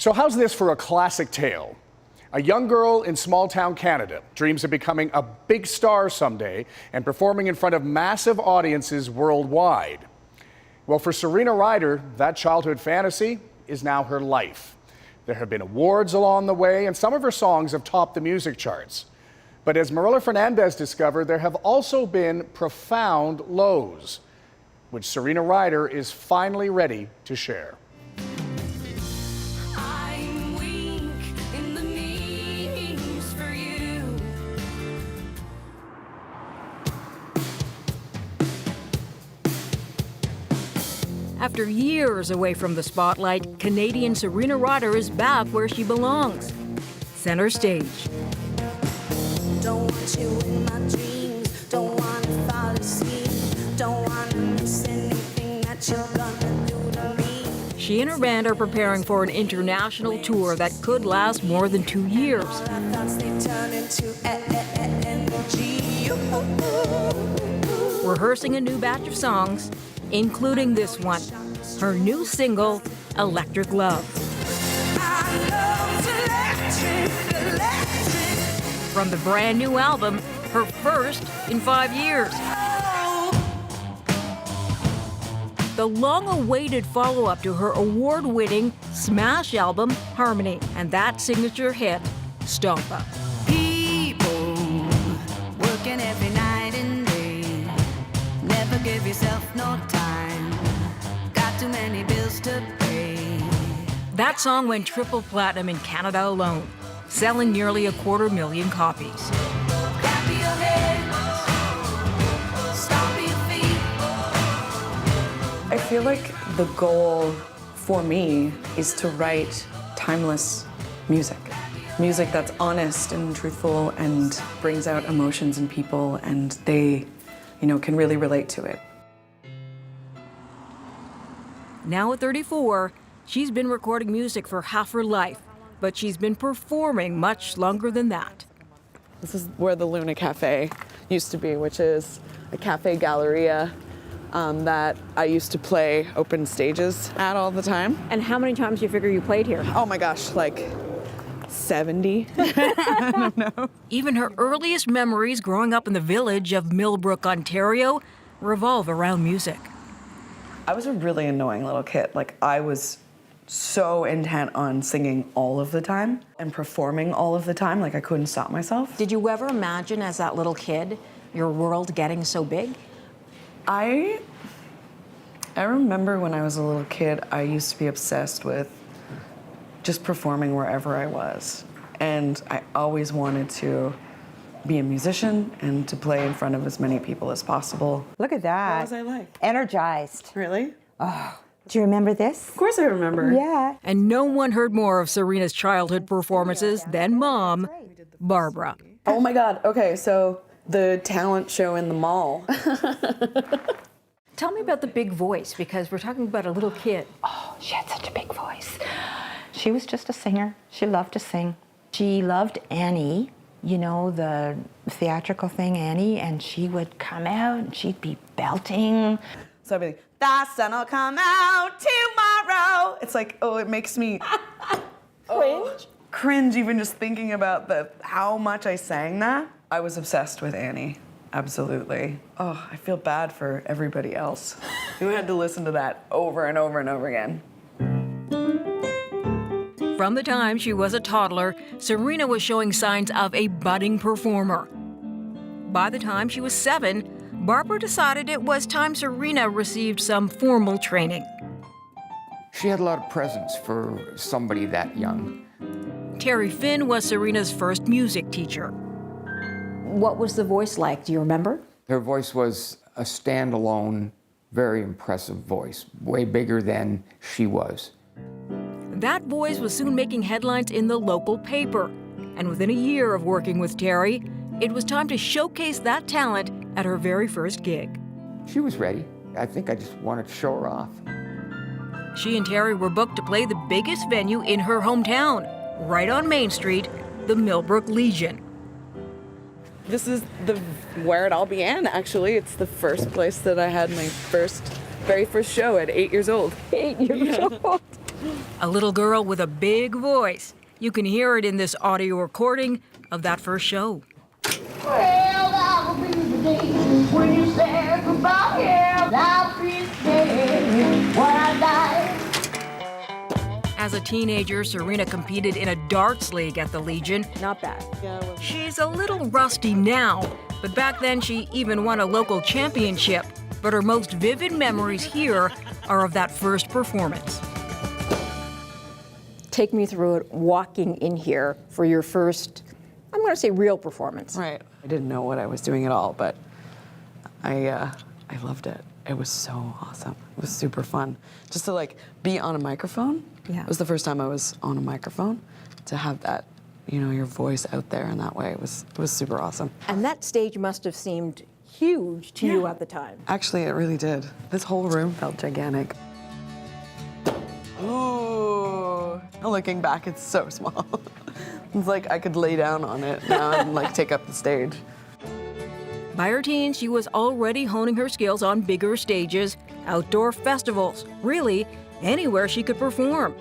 So how's this for a classic tale? A young girl in small-town Canada dreams of becoming a big star someday and performing in front of massive audiences worldwide. Well, for Serena Ryder, that childhood fantasy is now her life. There have been awards along the way, and some of her songs have topped the music charts. But as Marilla Fernandez discovered, there have also been profound lows, which Serena Ryder is finally ready to share. After years away from the spotlight, Canadian Serena Rider is back where she belongs, center stage. Don't want you in my dreams, don't want to fall asleep, don't want to miss anything that you're gonna do to me. She and her band are preparing for an international tour that could last more than 2 years. All our thoughts, they turn into energy. Rehearsing a new batch of songs, including this one, her new single, Electric Love. From the brand new album, her first in 5 years. The long-awaited follow-up to her award-winning smash album, Harmony, and that signature hit, Stompa. People working every night and day, never give yourself no time, got too many bills to pay. That song went triple platinum in Canada alone, selling nearly 250,000 copies. Clap your hands, stomp your feet. I feel like the goal for me is to write timeless music. Music that's honest and truthful and brings out emotions in people, and they, can really relate to it. Now at 34, she's been recording music for half her life, but she's been performing much longer than that. This is where the Luna Cafe used to be, which is a cafe galleria that I used to play open stages at all the time. And how many times do you figure you played here? Oh my gosh, like 70. I don't know. Even her earliest memories growing up in the village of Millbrook, Ontario, revolve around music. I was a really annoying little kid. Like, I was so intent on singing all of the time and performing all of the time. Like, I couldn't stop myself. Did you ever imagine as that little kid your world getting so big? I remember when I was a little kid, I used to be obsessed with just performing wherever I was. And I always wanted to be a musician and to play in front of as many people as possible. Look at that. What was I like? Energized. Really? Do you remember this? Of course I remember. Yeah. And no one heard more of Serena's childhood performances than Mom, Barbara. Oh my God, okay, so the talent show in the mall. Tell me about the big voice, because we're talking about a little kid. Oh, she had such a big voice. She was just a singer. She loved to sing. She loved Annie, the theatrical thing, Annie, and she would come out and she'd be belting. So I'd be like, the sun will come out tomorrow. It's like, it makes me cringe even just thinking about how much I sang that. I was obsessed with Annie, absolutely. Oh, I feel bad for everybody else who had to listen to that over and over and over again. From the time she was a toddler, Serena was showing signs of a budding performer. By the time she was 7, Barbara decided it was time Serena received some formal training. She had a lot of presence for somebody that young. Terry Finn was Serena's first music teacher. What was the voice like? Do you remember? Her voice was a standalone, very impressive voice, way bigger than she was. That voice was soon making headlines in the local paper. And within a year of working with Terry, it was time to showcase that talent at her very first gig. She was ready. I think I just wanted to show her off. She and Terry were booked to play the biggest venue in her hometown, right on Main Street, the Millbrook Legion. This is where it all began, actually. It's the first place that I had my very first show at 8 years old. 8 years old. A little girl with a big voice. You can hear it in this audio recording of that first show. Well, that'll be the day when you say goodbye. Yeah, that'll be the day when I die. As a teenager, Serena competed in a darts league at the Legion. Not bad. She's a little rusty now, but back then she even won a local championship. But her most vivid memories here are of that first performance. Take me through it, walking in here for your first, I'm going to say real performance. Right. I didn't know what I was doing at all, but I loved it. It was so awesome. It was super fun. Just to like be on a microphone. Yeah. It was the first time I was on a microphone. To have that, you know, your voice out there in that way, it was super awesome. And that stage must have seemed huge to you at the time. Actually, it really did. This whole room felt gigantic. Ooh. Looking back, it's so small. It's like I could lay down on it now and like take up the stage. By her teens, she was already honing her skills on bigger stages, outdoor festivals, really anywhere she could perform.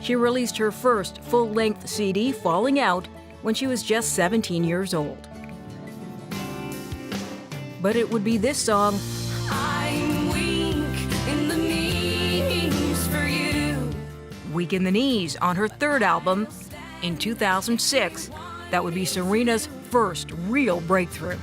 She released her first full-length CD, Falling Out, when she was just 17 years old. But it would be this song, I'm weak in the knees for you. Weak in the Knees, on her third album in 2006, that would be Serena's first real breakthrough.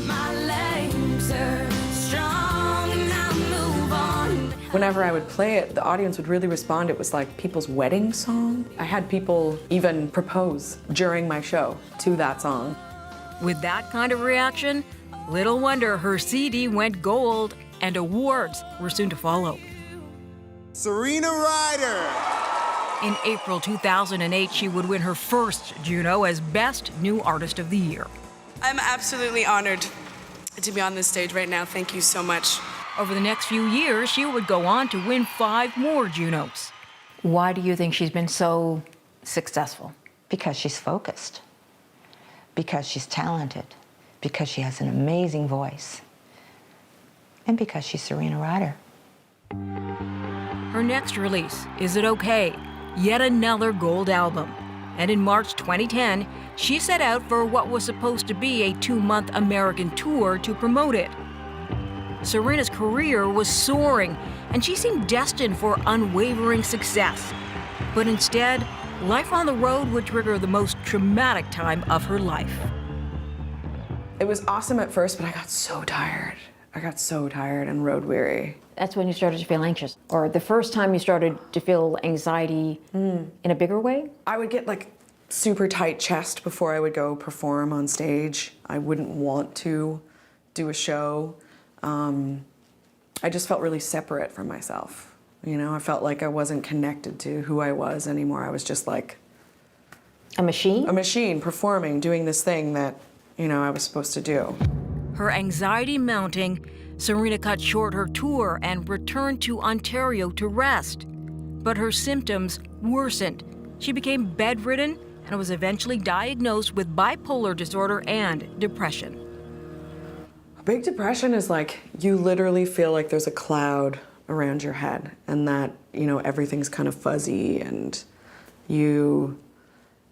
My legs are strong and I move on. Whenever I would play it, the audience would really respond. It was like people's wedding song. I had people even propose during my show to that song. With that kind of reaction, little wonder her CD went gold, and awards were soon to follow. Serena Ryder. In April 2008, she would win her first Juno as Best New Artist of the Year. I'm absolutely honored to be on this stage right now. Thank you so much. Over the next few years, she would go on to win 5 more Junos. Why do you think she's been so successful? Because she's focused, because she's talented, because she has an amazing voice, and because she's Serena Rider. Her next release, Is It Okay? Yet another gold album. And in March 2010, she set out for what was supposed to be a 2-month American tour to promote it. Serena's career was soaring, and she seemed destined for unwavering success. But instead, life on the road would trigger the most traumatic time of her life. It was awesome at first, but I got so tired. I got so tired and road weary. That's when you started to feel anxious, or the first time you started to feel anxiety in a bigger way? I would get like super tight chest before I would go perform on stage. I wouldn't want to do a show. I just felt really separate from myself. You know, I felt like I wasn't connected to who I was anymore. I was just like A machine? a machine performing, doing this thing that, you know, I was supposed to do. Her anxiety mounting, Serena cut short her tour and returned to Ontario to rest. But her symptoms worsened. She became bedridden and was eventually diagnosed with bipolar disorder and depression. Big depression is like you literally feel like there's a cloud around your head and that, you know, everything's kind of fuzzy and you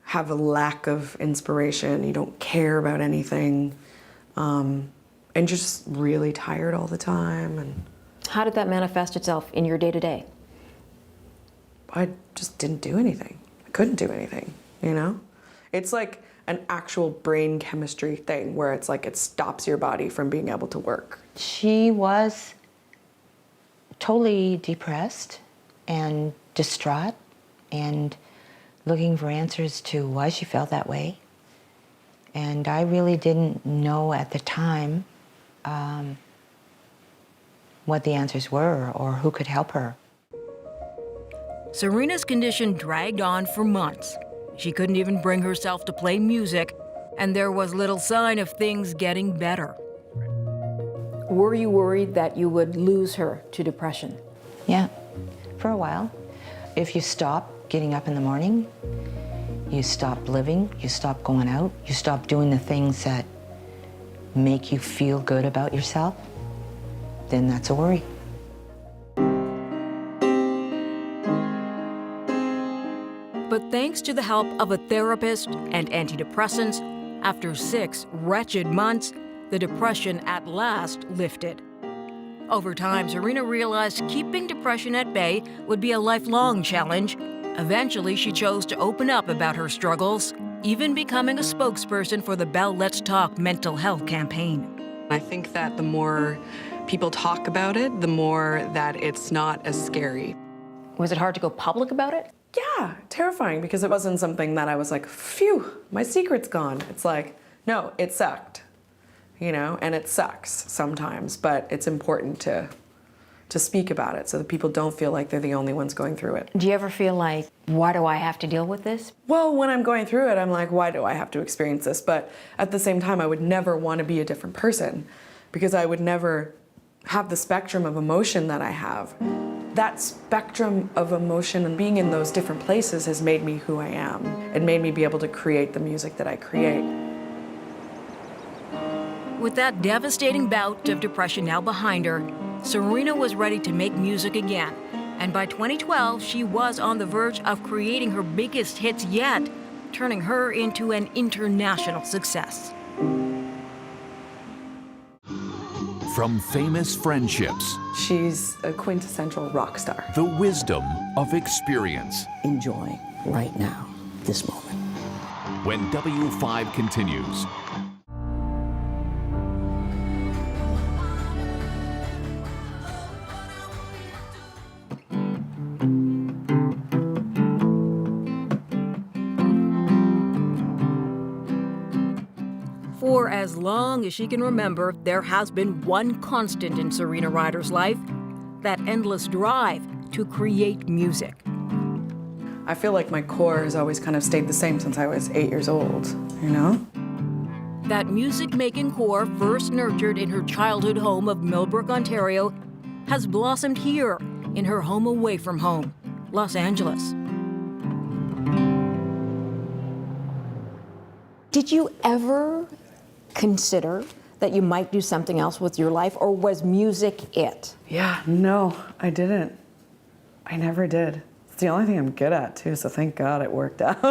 have a lack of inspiration. You don't care about anything. And you're just really tired all the time. And How did that manifest itself in your day-to-day? I just didn't do anything. I couldn't do anything, you know? It's like an actual brain chemistry thing where it's like it stops your body from being able to work. She was totally depressed and distraught and looking for answers to why she felt that way. And I really didn't know at the time what the answers were or who could help her. Serena's condition dragged on for months. She couldn't even bring herself to play music, and there was little sign of things getting better. Were you worried that you would lose her to depression? Yeah, for a while. If you stop getting up in the morning, you stop living, you stop going out, you stop doing the things that make you feel good about yourself, then that's a worry. But thanks to the help of a therapist and antidepressants, after 6 wretched months, the depression at last lifted. Over time, Serena realized keeping depression at bay would be a lifelong challenge. Eventually, she chose to open up about her struggles, even becoming a spokesperson for the Bell Let's Talk mental health campaign. I think that the more people talk about it, the more that it's not as scary. Was it hard to go public about it? Yeah, terrifying, because it wasn't something that I was like, phew, my secret's gone. It's like, no, it sucked, you know, and it sucks sometimes, but it's important to speak about it so that people don't feel like they're the only ones going through it. Do you ever feel like, why do I have to deal with this? Well, when I'm going through it, I'm like, why do I have to experience this? But at the same time, I would never want to be a different person, because I would never have the spectrum of emotion that I have. That spectrum of emotion and being in those different places has made me who I am. It made me be able to create the music that I create. With that devastating bout of depression now behind her, Serena was ready to make music again. And by 2012, she was on the verge of creating her biggest hits yet, turning her into an international success. From famous friendships, She's a quintessential rock star. the wisdom of experience. Enjoy right now, this moment. When W5 continues, For as long as she can remember, there has been one constant in Serena Ryder's life, that endless drive to create music. I feel like my core has always kind of stayed the same since I was 8 years old, you know? That music-making core, first nurtured in her childhood home of Millbrook, Ontario, has blossomed here in her home away from home, Los Angeles. Did you ever consider that you might do something else with your life, or was music it? Yeah, no, I didn't. I never did. It's the only thing I'm good at, too, so thank God it worked out.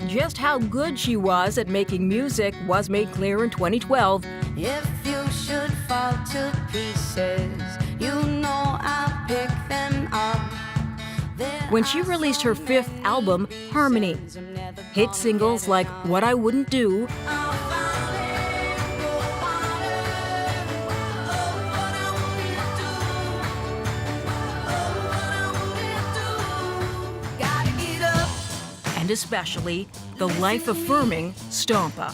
Just how good she was at making music was made clear in 2012. If you should fall to pieces, you know I'll pick them up. When she released her 5th album, Harmony. Hit singles like What I Wouldn't Do, and especially the life-affirming Stompa,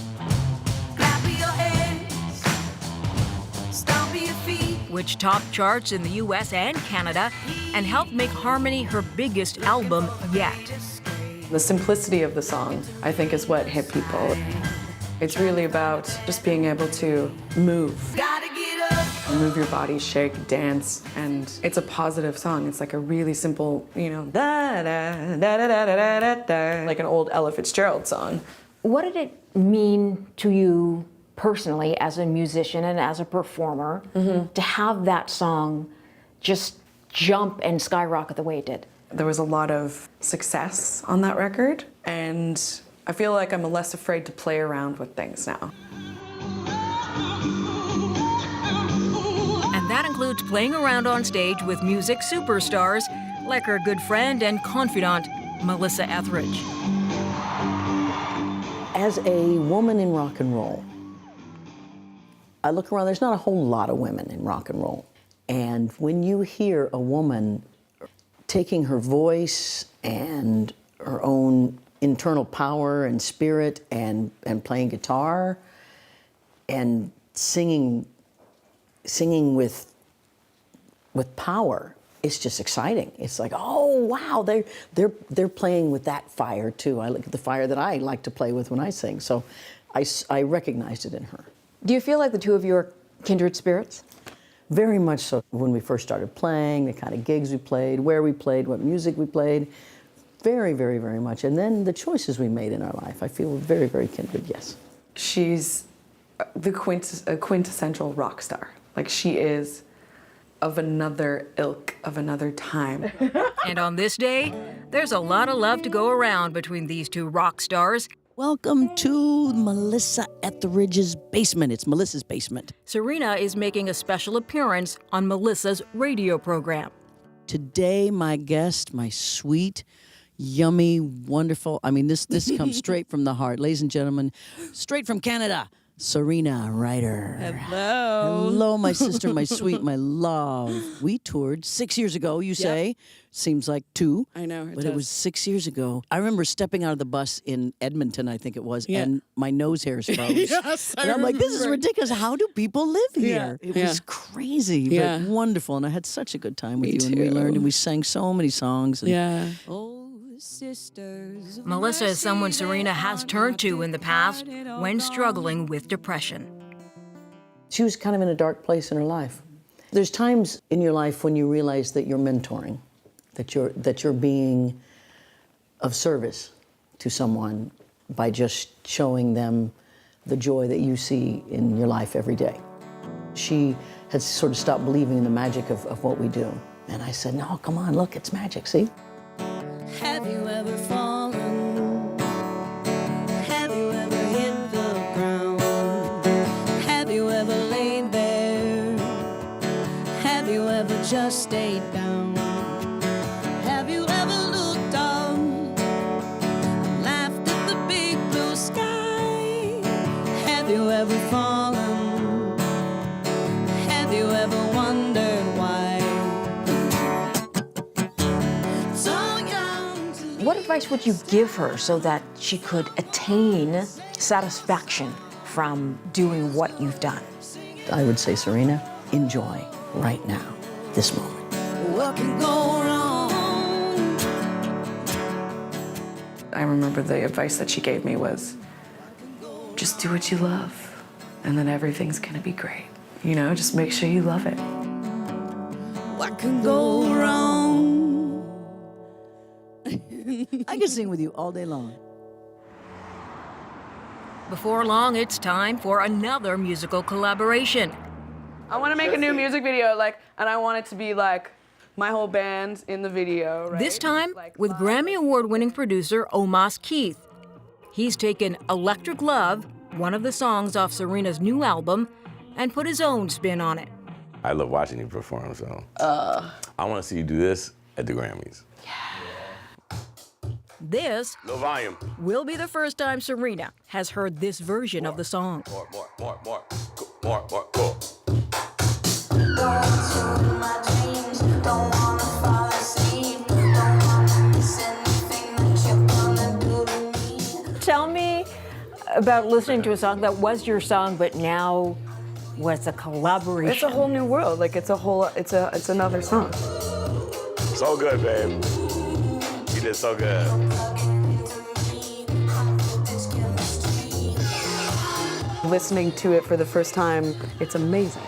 which topped charts in the US and Canada and helped make Harmony her biggest album yet. The simplicity of the song, I think, is what hit people. It's really about just being able to move. Move your body, shake, dance, and it's a positive song. It's like a really simple, you know, da da da da da da da da, like an old Ella Fitzgerald song. What did it mean to you personally as a musician and as a performer to have that song just jump and skyrocket the way it did? There was a lot of success on that record, and I feel like I'm less afraid to play around with things now. And that includes playing around on stage with music superstars like her good friend and confidant, Melissa Etheridge. As a woman in rock and roll, I look around, there's not a whole lot of women in rock and roll. And when you hear a woman taking her voice and her own internal power and spirit and playing guitar and singing with power, it's just exciting. It's like, oh wow, they're playing with that fire too. I look at the fire that I like to play with when I sing. So I recognized it in her. Do you feel like the two of you are kindred spirits? Very much so. When we first started playing, the kind of gigs we played, where we played, what music we played, very, very, very much. And then the choices we made in our life, I feel very, very kindred, yes. She's a quintessential rock star. Like, she is of another ilk, of another time. And on this day, there's a lot of love to go around between these two rock stars. Welcome to Melissa Etheridge's basement. It's Melissa's basement. Serena is making a special appearance on Melissa's radio program. Today, my guest, my sweet, yummy, wonderful, I mean, this comes straight from the heart. Ladies and gentlemen, straight from Canada, Serena Ryder. Hello. Hello, my sister, my sweet, my love. We toured 6 years ago, you say. Seems like 2. I know, But it was 6 years ago. I remember stepping out of the bus in Edmonton, I think it was, and my nose hairs froze. Yes, and I'm like, this is ridiculous. How do people live here? It was crazy, but wonderful. And I had such a good time with you. And we learned and we sang so many songs. And, Melissa is someone Serena has turned to in the past when struggling with depression. She was kind of in a dark place in her life. There's times in your life when you realize that you're mentoring, that you're being of service to someone by just showing them the joy that you see in your life every day. She had sort of stopped believing in the magic of what we do. And I said, no, come on, look, it's magic, see? Have you ever fallen? Have you ever hit the ground? Have you ever laid there? Have you ever just stayed down? Have you ever looked up and laughed at the big blue sky? Have you ever fallen? Have you ever wondered why? What advice would you give her so that she could attain satisfaction from doing what you've done? I would say, Serena, enjoy right now, this moment. What can go wrong? I remember the advice that she gave me was, just do what you love, and then everything's gonna be great. You know, just make sure you love it. What can go wrong? I could sing with you all day long. Before long, it's time for another musical collaboration. I want to make a new music video, and I want it to be my whole band in the video, right? This time with Grammy Award-winning producer Omas Keith. He's taken Electric Love, one of the songs off Serena's new album, and put his own spin on it. I love watching you perform, so I want to see you do this at the Grammys. This Low volume. will be the first time Serena has heard this version of the song. More, cool. Tell me about listening to a song that was your song, but now was a collaboration. It's a whole new world. It's another song. So good, babe. You did so good. Listening to it for the first time, it's amazing.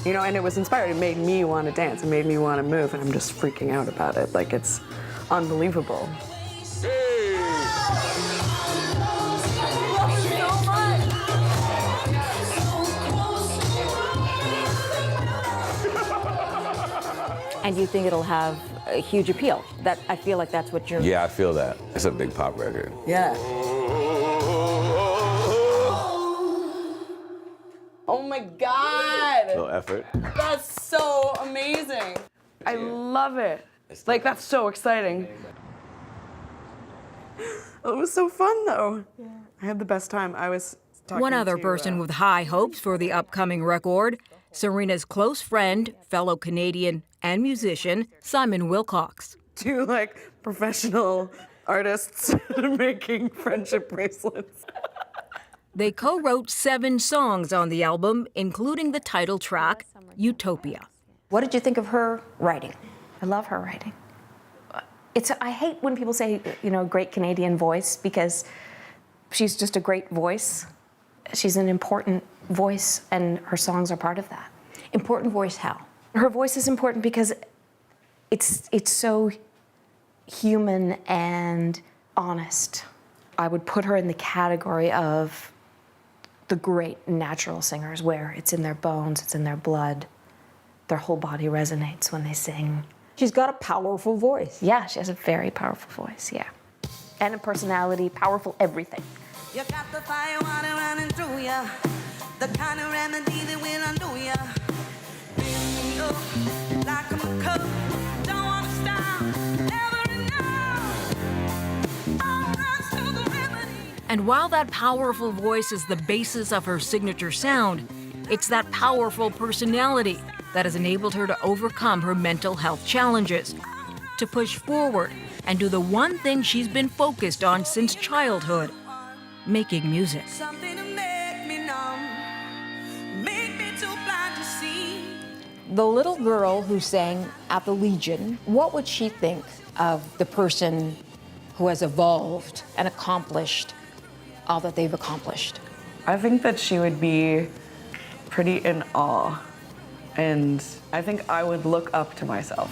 You know, and it was inspired. It made me want to dance. It made me want to move, and I'm just freaking out about it. It's unbelievable. And you think it'll have a huge appeal? That I feel like that's what you're... Yeah, I feel that. It's a big pop record. Yeah. Oh my God! Little effort. That's so amazing. I love it. That's so exciting. It was so fun, though. Yeah. I had the best time. I was talking One other to, person with high hopes for the upcoming record, Serena's close friend, fellow Canadian and musician, Simon Wilcox. Two professional artists making friendship bracelets. They co-wrote 7 songs on the album, including the title track, Utopia. What did you think of her writing? I love her writing. I hate when people say, great Canadian voice, because she's just a great voice. She's an important voice, and her songs are part of that. Important voice how? Her voice is important because it's so human and honest. I would put her in the category of the great natural singers, where it's in their bones, it's in their blood. Their whole body resonates when they sing. She's got a powerful voice. Yeah, she has a very powerful voice, yeah. And a personality, powerful everything. You got the fire water running through ya, the kind of remedy that will undo ya. Fill me up like I'm a cup, don't wanna stop, never enough. All runs to the remedy. And while that powerful voice is the basis of her signature sound, it's that powerful personality that has enabled her to overcome her mental health challenges, to push forward and do the one thing she's been focused on since childhood, making music. Something to make me numb, make me too blind to see. The little girl who sang at the Legion, what would she think of the person who has evolved and accomplished all that they've accomplished? I think that she would be pretty in awe, and I think I would look up to myself.